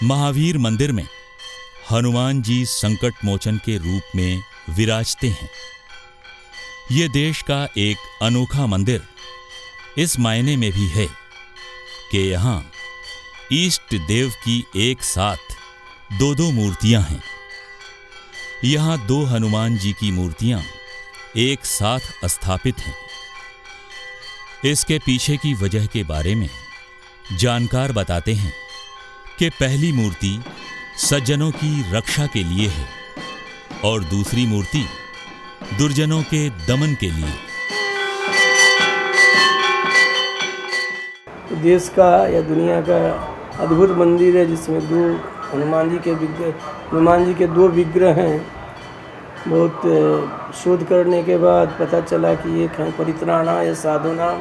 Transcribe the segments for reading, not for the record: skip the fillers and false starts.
महावीर मंदिर में हनुमान जी संकट मोचन के रूप में विराजते हैं। ये देश का एक अनोखा मंदिर इस मायने में भी है कि यहाँ इष्ट देव की एक साथ दो मूर्तियां हैं। यहाँ 2 हनुमान जी की मूर्तियां एक साथ स्थापित हैं। इसके पीछे की वजह के बारे में जानकार बताते हैं कि पहली मूर्ति सज्जनों की रक्षा के लिए है और दूसरी मूर्ति दुर्जनों के दमन के लिए। देश का या दुनिया का अद्भुत मंदिर है जिसमें हनुमान जी के 2 विग्रह हैं। बहुत शोध करने के बाद पता चला कि एक हैं परित्राणाय साधूनां,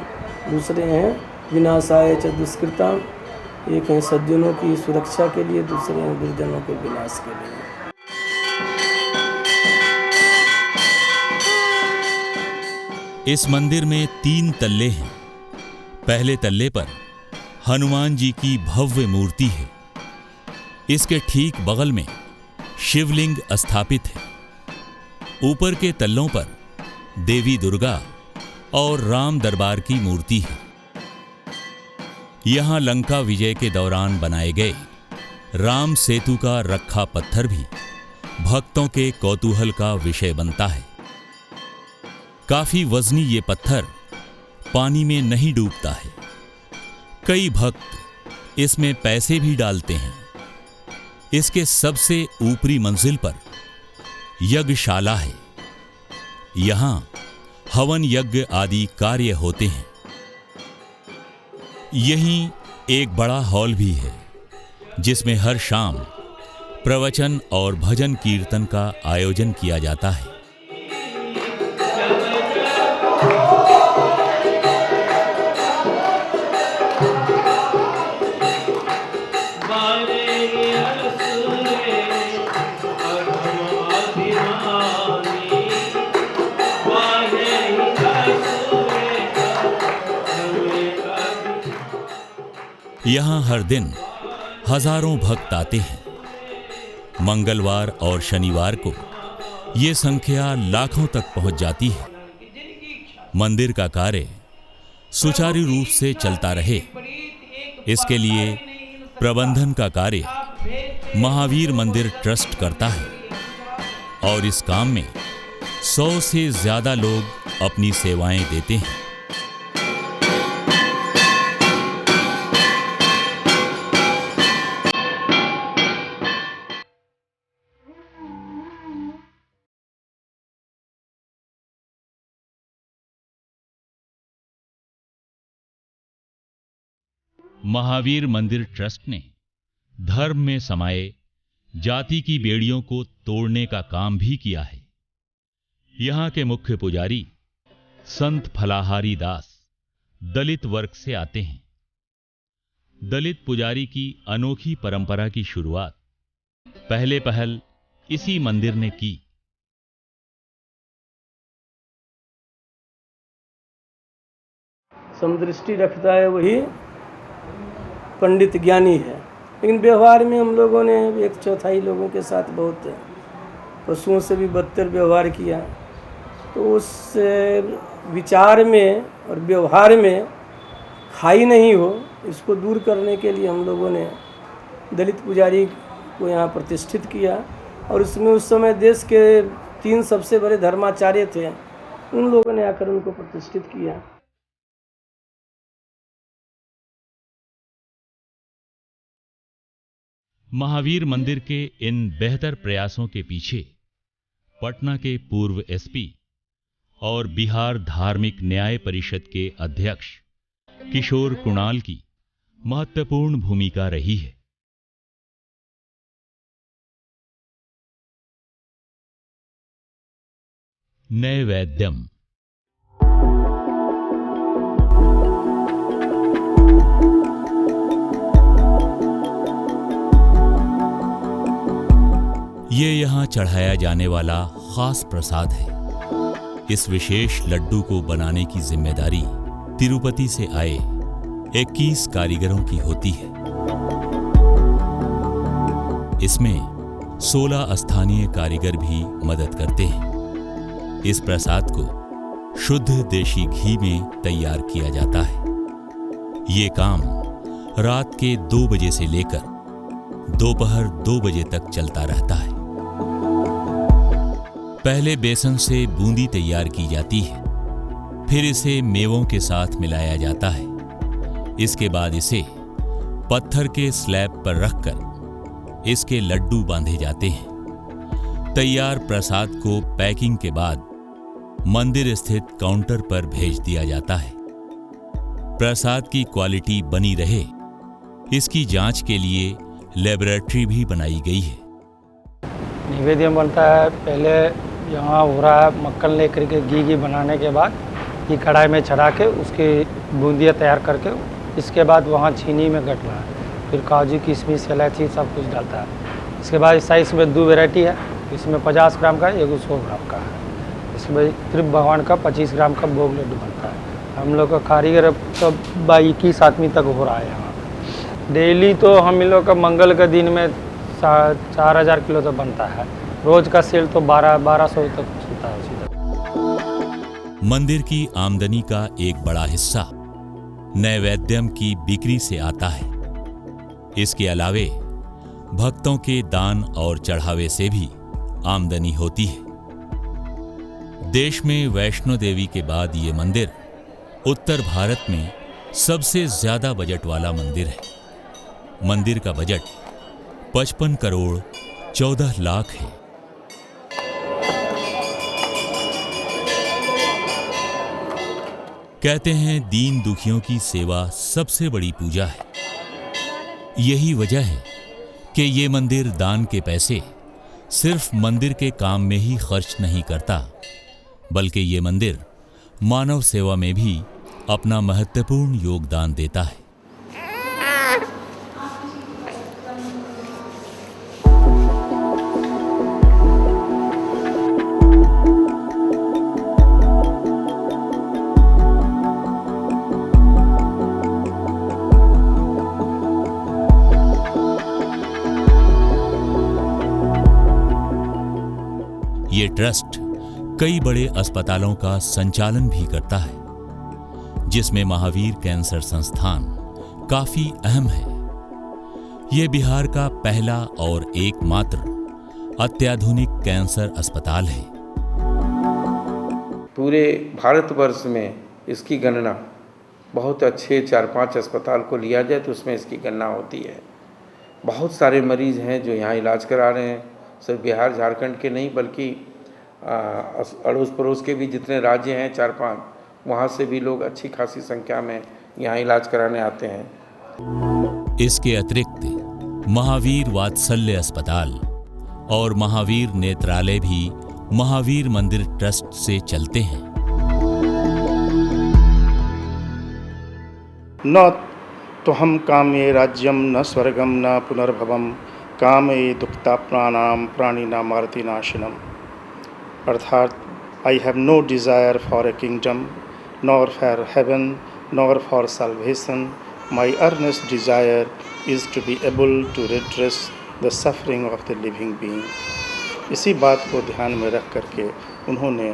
दूसरे हैं विनाशाय च दुष्कृतां। एक हैं सज्जनों की सुरक्षा के लिए, दूसरे हैं दुर्जनों के विनाश के लिए। इस मंदिर में 3 तल्ले हैं। पहले तल्ले पर हनुमान जी की भव्य मूर्ति है। इसके ठीक बगल में शिवलिंग स्थापित है। ऊपर के तल्लों पर देवी दुर्गा और राम दरबार की मूर्ति है। यहां लंका विजय के दौरान बनाए गए राम सेतु का रखा पत्थर भी भक्तों के कौतूहल का विषय बनता है। काफी वजनी ये पत्थर पानी में नहीं डूबता है। कई भक्त इसमें पैसे भी डालते हैं। इसके सबसे ऊपरी मंजिल पर यज्ञशाला है। यहां हवन यज्ञ आदि कार्य होते हैं। यहीं एक बड़ा हॉल भी है जिसमें हर शाम प्रवचन और भजन कीर्तन का आयोजन किया जाता है। यहां हर दिन हजारों भक्त आते हैं। मंगलवार और शनिवार को ये संख्या लाखों तक पहुंच जाती है। मंदिर का कार्य सुचारू रूप से चलता रहे, इसके लिए प्रबंधन का कार्य महावीर मंदिर ट्रस्ट करता है और इस काम में 100 से ज्यादा लोग अपनी सेवाएं देते हैं। महावीर मंदिर ट्रस्ट ने धर्म में समाये जाति की बेड़ियों को तोड़ने का काम भी किया है। यहां के मुख्य पुजारी संत फलाहारी दास दलित वर्ग से आते हैं। दलित पुजारी की अनोखी परंपरा की शुरुआत पहले पहल इसी मंदिर ने की। समदृष्टि रखता है वही पंडित ज्ञानी है। लेकिन व्यवहार में हम लोगों ने 1/4 लोगों के साथ बहुत पशुओं से भी बदतर व्यवहार किया। तो उस विचार में और व्यवहार में खाई नहीं हो, इसको दूर करने के लिए हम लोगों ने दलित पुजारी को यहाँ प्रतिष्ठित किया। और उसमें उस समय देश के 3 सबसे बड़े धर्माचार्य थे, उन लोगों ने आकर उनको प्रतिष्ठित किया। महावीर मंदिर के इन बेहतर प्रयासों के पीछे पटना के पूर्व एसपी और बिहार धार्मिक न्याय परिषद के अध्यक्ष किशोर कुणाल की महत्वपूर्ण भूमिका रही है। नैवेद्यम ये यहाँ चढ़ाया जाने वाला खास प्रसाद है। इस विशेष लड्डू को बनाने की जिम्मेदारी तिरुपति से आए 21 कारीगरों की होती है। इसमें 16 स्थानीय कारीगर भी मदद करते हैं। इस प्रसाद को शुद्ध देशी घी में तैयार किया जाता है। ये काम रात के 2 बजे से लेकर दोपहर 2 बजे तक चलता रहता है। पहले बेसन से बूंदी तैयार की जाती है, फिर इसे मेवों के साथ मिलाया जाता है। इसके बाद इसे पत्थर के स्लैब पर रखकर इसके लड्डू बांधे जाते हैं। तैयार प्रसाद को पैकिंग के बाद मंदिर स्थित काउंटर पर भेज दिया जाता है। प्रसाद की क्वालिटी बनी रहे, इसकी जांच के लिए लेबोरेटरी भी बनाई गई है। नैवेद्य बनता है, पहले यहाँ हो रहा है मक्खन लेकर के घी बनाने के बाद ये कढ़ाई में चढ़ा के उसकी बूंदियाँ तैयार करके इसके बाद वहाँ चीनी में गटना है, फिर काजू किशमिश इलायची सब कुछ डालता है। इसके बाद इस साइज में 2 वैरायटी है, इसमें 50 ग्राम का है, 100 ग्राम का है। इसमें फिर भगवान का 25 ग्राम का भोग लड्डू बनता है। हम लोग का कारीगर अब तो 21 आदमी तक हो रहा है यहाँ। डेली तो हम इन लोग का मंगल का दिन में 4000 किलो तक बनता है। रोज का सेल तो 1200 तक चलता है उसी तक। मंदिर की आमदनी का एक बड़ा हिस्सा नैवेद्यम की बिक्री से आता है। इसके अलावे भक्तों के दान और चढ़ावे से भी आमदनी होती है। देश में वैष्णो देवी के बाद ये मंदिर उत्तर भारत में सबसे ज्यादा बजट वाला मंदिर है। मंदिर का बजट 55 करोड़ 14 लाख है। कहते हैं दीन दुखियों की सेवा सबसे बड़ी पूजा है। यही वजह है कि ये मंदिर दान के पैसे सिर्फ मंदिर के काम में ही खर्च नहीं करता, बल्कि ये मंदिर मानव सेवा में भी अपना महत्वपूर्ण योगदान देता है। ये ट्रस्ट कई बड़े अस्पतालों का संचालन भी करता है, जिसमें महावीर कैंसर संस्थान काफी अहम है। ये बिहार का पहला और एकमात्र अत्याधुनिक कैंसर अस्पताल है। पूरे भारतवर्ष में इसकी गणना बहुत अच्छे 4-5 अस्पताल को लिया जाए तो उसमें इसकी गणना होती है। बहुत सारे मरीज हैं जो यहाँ इलाज करा रहे हैं, सिर्फ बिहार झारखंड के नहीं बल्कि अड़ोस पड़ोस के भी जितने राज्य हैं 4-5, वहाँ से भी लोग अच्छी खासी संख्या में यहाँ इलाज कराने आते हैं। इसके अतिरिक्त महावीर वात्सल्य अस्पताल और महावीर नेत्रालय भी महावीर मंदिर ट्रस्ट से चलते हैं। न तो हम कामे राज्यम न स्वर्गम न पुनर्भवम कामे दुक्ता प्राणाम प्राणिना मारति नाशनम। अर्थात I have no desire for a kingdom nor for heaven nor for salvation. My earnest desire is to be able to redress the suffering of the living being. इसी बात को ध्यान में रख करके उन्होंने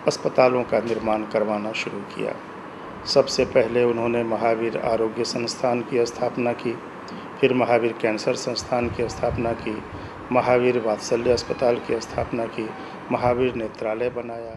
अस्पतालों का निर्माण करवाना शुरू किया। सबसे पहले उन्होंने महावीर आरोग्य संस्थान की स्थापना की, फिर महावीर कैंसर संस्थान की स्थापना की, महावीर वात्सल्य अस्पताल की स्थापना की, महावीर नेत्रालय बनाया।